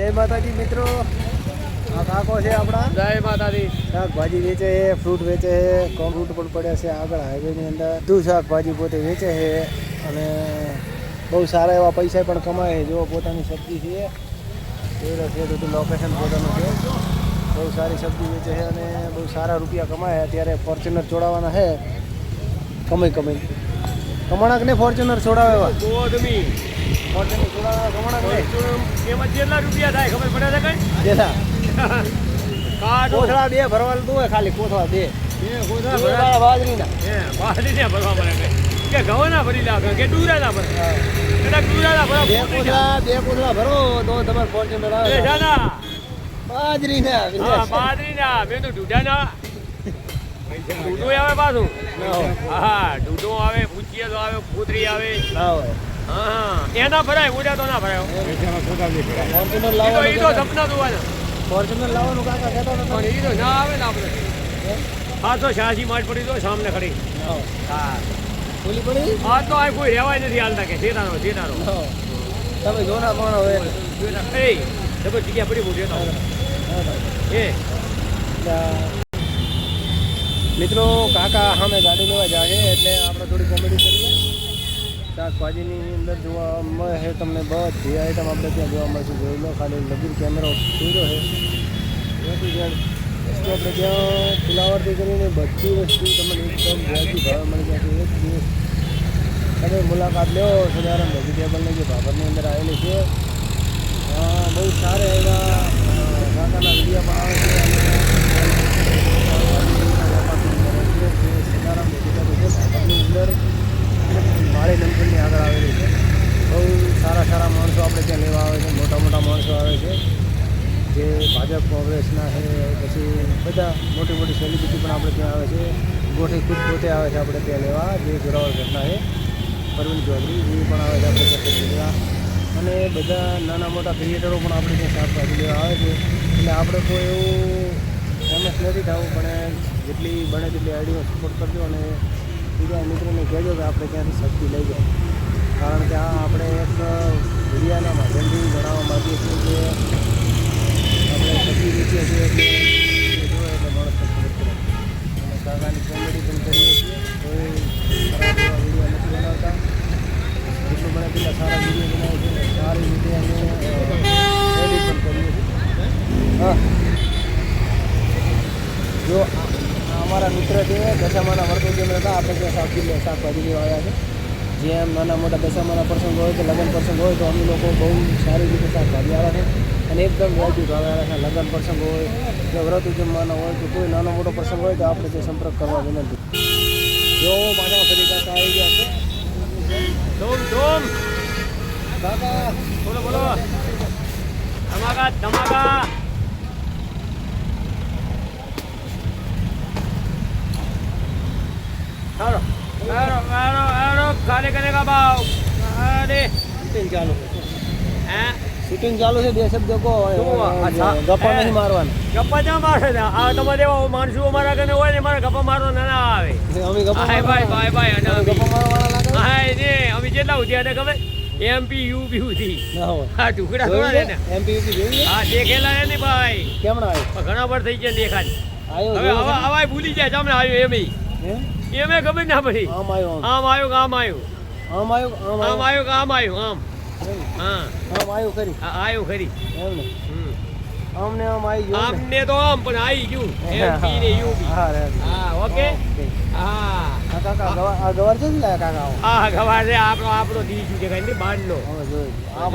જય માતાજી મિત્રો. આ કાકો છે આપણા. જય માતાજી. શાકભાજી વેચે છે, ફ્રૂટ વેચે છે, ફ્રૂટ પણ પડ્યા છે આગળ હાઈવેની અંદર. બધું શાકભાજી પોતે વેચે છે અને બહુ સારા એવા પૈસા પણ કમાય છે. જો પોતાની સબ્જી છે એ છે, બધું લોકેશન પોતાનું છે. બહુ સારી સબ્જી વેચે છે અને બહુ સારા રૂપિયા કમાય. અત્યારે ફોર્ચ્યુનર છોડાવવાના છે. કમાઈ કમાણાક ને ફોર્ચ્યુનર છોડાવે એવા ગોદમી ફોર્ચ્યુનર છોડાવવાના કમાણાક ને એમાં કેટલા રૂપિયા થાય ખબર પડે છે કઈ? જેલા કાઢો કોથળા 2 ભરવાનું તું હોય, ખાલી કોથળા 2 ભરવા બાજરીના બાજરીને ભરવા પડે કે ઘઉંના ભરી લાગે કે ડુરાના ભરે કદાચ ડુરાના ભરો. 2 કોથળા ભરો તો તમારે ફોર્ચ્યુનર આવે. બાજરીના બાજરીના મેં તો ઢૂઢાના ઢૂઢું આવે પાછું. હા ઢૂઢું આવે, પૂછીએ તો આવે, પૂતરી આવે. હા એના ભરાય, ઉડા તો ના ભરાય. ફોર્ચ્યુનર એ લાવવાનું તો સપના જોવાના. ફોર્ચ્યુનર લાવવાનું કાકા કહેતો નતો. પણ એ તો ના આવે ને આપણે. હા તો 86 માટ પડી તો સામને ખડી. હા ખુલી પડી. હા તો આ કોઈ રહેવાય નથી હાલતા કે જેતાનો તમે જોના કોણ હવે એ જબર જગ્યા પડી બહુ જેતા એ મિત્રો. કાકા સામે ગાડી લેવા જાય છે એટલે આપણે થોડી કોમેડી કરીએ. શાકભાજીની અંદર જોવા મળે છે તમને બધી આઈટમ આપણે ત્યાં જોવા મળશે. જોઈ લો, ખાલી લગીર કેમેરો ખુલ્લો છે. એથી જ્યાં વસ્તુ આપણે ત્યાં ફુલાવરથી કરીને બધી વસ્તુ તમને એકદમ વ્યાજબી ભાવે મળી જાય છે. એક દિવસ તમે મુલાકાત લો સદારામ વેજીટેબલની જે ભાભરની અંદર આવેલી છે. બહુ સારા એવા કાકાના વિડીયો પણ આવે છે. સદારામ વેજીટેબલ છે ભાભરની અંદર માળી નમકીનની આગળ આવેલી છે. બહુ સારા માણસો આપણે ત્યાં લેવા આવે છે. મોટા માણસો આવે છે જે ભાજપ કોંગ્રેસના છે, પછી બધા મોટી સેલિબ્રિટી પણ આપણે ત્યાં આવે છે. ગોઠી ખુદ પોતે આવે છે આપણે ત્યાં લેવા. જે જોરાવર ઘટના છે, પરવીન ચૌધરી એ પણ આવે છે આપણે ત્યાં લેવા. અને બધા નાના મોટા ક્રિએટરો પણ આપણે ત્યાં શાકભાજી લેવા આવે છે. એટલે આપણે કોઈ એવું ફેમસ નથી થવું, પણ જેટલી બને તેટલી આઈડીઓ સપોર્ટ કરજો અને બીજા મિત્રોને કહેજો કે આપણે ત્યાંથી સબ્જી લઈ જાય. કારણ કે આ આપણે એક મીડિયાના માધ્યમથી જણાવવા માગીએ છીએ કે આપણે સબ્જી વેચીએ છીએ એટલે જોઈએ એટલે માણસ ખબર પડે. અને કાકાની કોમેડી પણ કરીએ છીએ. કોઈ ખરાબ એવા વિડીયો નથી બનાવતા. જેટલું બને તેટલા સારા વિડીયો બનાવે છે. સારી રીતે અમે એડિટ પણ કરીએ છીએ. હા, જો અમારા મિત્ર છે દશામાના વર્તો જેમ હતા આપણે ત્યાં શાકભાજી લેવા આવ્યા છે. જેમ નાના મોટા દશામાના પ્રસંગ હોય કે લગ્ન પ્રસંગ હોય તો અમે લોકો બહુ સારી રીતે શાકભાજી આવે છે અને એકદમ વ્યાજબી ભાવે આવે છે. લગ્ન પ્રસંગ હોય કે વ્રત ઉજવવાનો હોય કે કોઈ નાનો મોટો પ્રસંગ હોય તો આપણે તે સંપર્ક કરવા વિનંતી. જો પાછા ફરી કાકા આવી ગયા છે. ધૂમ કાકા બોલો ધમાકા હાલો खाने करने का भाव अरे શૂટિંગ ચાલુ છે. हैं શૂટિંગ ચાલુ છે. 2 શબ્દ કહો. અચ્છા. ગપ્પા નહીં મારવાના. ગપ્પા ના મારે ને આ તમારે એવા માણસો અમારા કને હોય ને મારે ગપ્પા મારવા ના આવે. અમે ગપ્પા હાય ભાઈ અને અમે ગપ્પા મારવાના લાગે. હાય ને અમે જેટલા ઉઠ્યા હતા ખબર એમપી યુપી ઉઠી ના હોય. હા ટુકડા થોડા ને એમપી યુપી જોઈ હા દેખેલા ને ભાઈ કેમણા આવ્યો ઘણા વાર થઈ ગયા દેખાય. આવ્યો હવે હવાય ભૂલી જાય તમને આવ્યો એમ એમે ખબર ના પડી. આમ આવ્યો આમ આવ્યું આમ આવ્યો આમ આવ્યું હા આમ આવ્યો ખરી આવ્યું ખરી એમ ને આમને આમ આવી ગયું આમને તો આમ પણ આવી ગયું એમપી ને યુપી. હા ઓકે હા કાકા આ ગવાર છે ને કાકા હા ગવાર છે આપણો દીજુ છે ગાંધી બાંધનો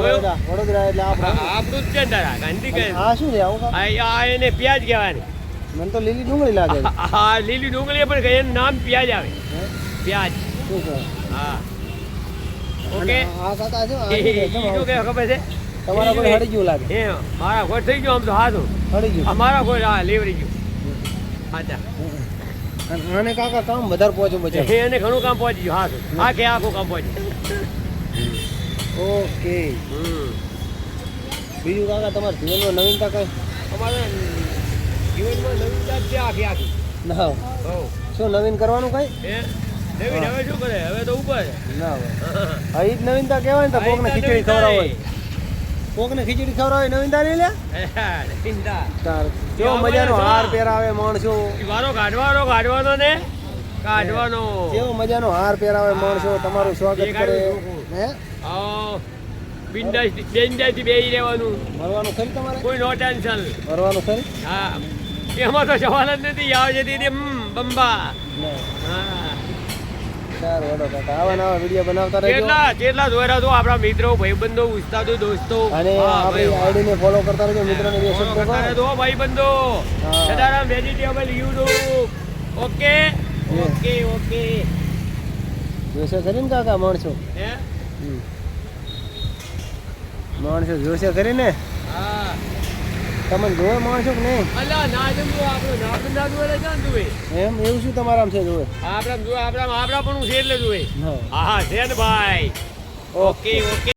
વડોદરા એટલે આપણું જ છે તારા ગાંધી કે આ શું છે આવું આ એને પ્યાજ કહેવાની. મને તો લીલી ડુંગળી લાગે. હા લીલી ડુંગળી પણ એનું નામ પ્યાજ આવે. પ્યાજ શું છે? હા ઓકે આ કાકા છે શું કે ખબર છે તમારા કોઈ હળી ગયું લાગે. હે મારા કોઈ થઈ ગયું આમ તો હાથું હળી ગયું અમારા કોઈ હા લેવડી ગયું. અચ્છા અને કાકા કામ વધારે પહોંચું બચાવ એને ઘણું કામ પહોંચી ગયું હાથું આ કે આખું કામ પહોંચી. ઓકે બીજું કાકા તમારા જીવનમાં નવીનતા કઈ? અમારે જીવનમાં નવીનતા છે આખી ના શું નવીન કરવાનું કઈ? નવીન હવે શું કરે હવે તો ઉપર ના હોય. હા એ જ નવીનતા કહેવાય ને તો કોકને ખીચડી ખવડાવો હોય. કોકને ખીચડી ખવડાવે નવીનતા નહીં લે ચિંતા તાર કેવો મજાનો હાર પહેરાવે માણસો વારો કાઢવાનો ને કાઢવાનો કેવો મજાનો હાર પહેરાવે માણસો તમારું સ્વાગત કરે હે બેન્જાથી બેસી રહેવાનું મરવાનું ખરી તમારે કોઈ નો ટેન્શન મરવાનું ખરી હા એમાં તો સવાલ જ નથી આવે છે બંબા હા સારું હેડો કાકા આવા નવા વિડીયો બનાવતા રહેજો કેટલા જોયા તો આપણા મિત્રો ભાઈબંધો ઉસ્તાદો દોસ્તો અને આપણી આઈડી ને ફોલો કરતા રહેજો મિત્રોને બે શબ્દો કહો. તો ભાઈબંધો હા. Sadaram vegetable YouTube okay okay okay જોશે ખરી ને કાકા માણસો હે માણસો જોશે ખરી ને હા તમને જોવે માણસો કે નહીં અલા ના જમવું આપણું ના બંધાતું એટલે ક્યાં જોવે એમ એવું શું તમારા છે જોવે આપણા પણ છે એટલે જોવે હા હા છે ને ભાઈ ઓકે ઓકે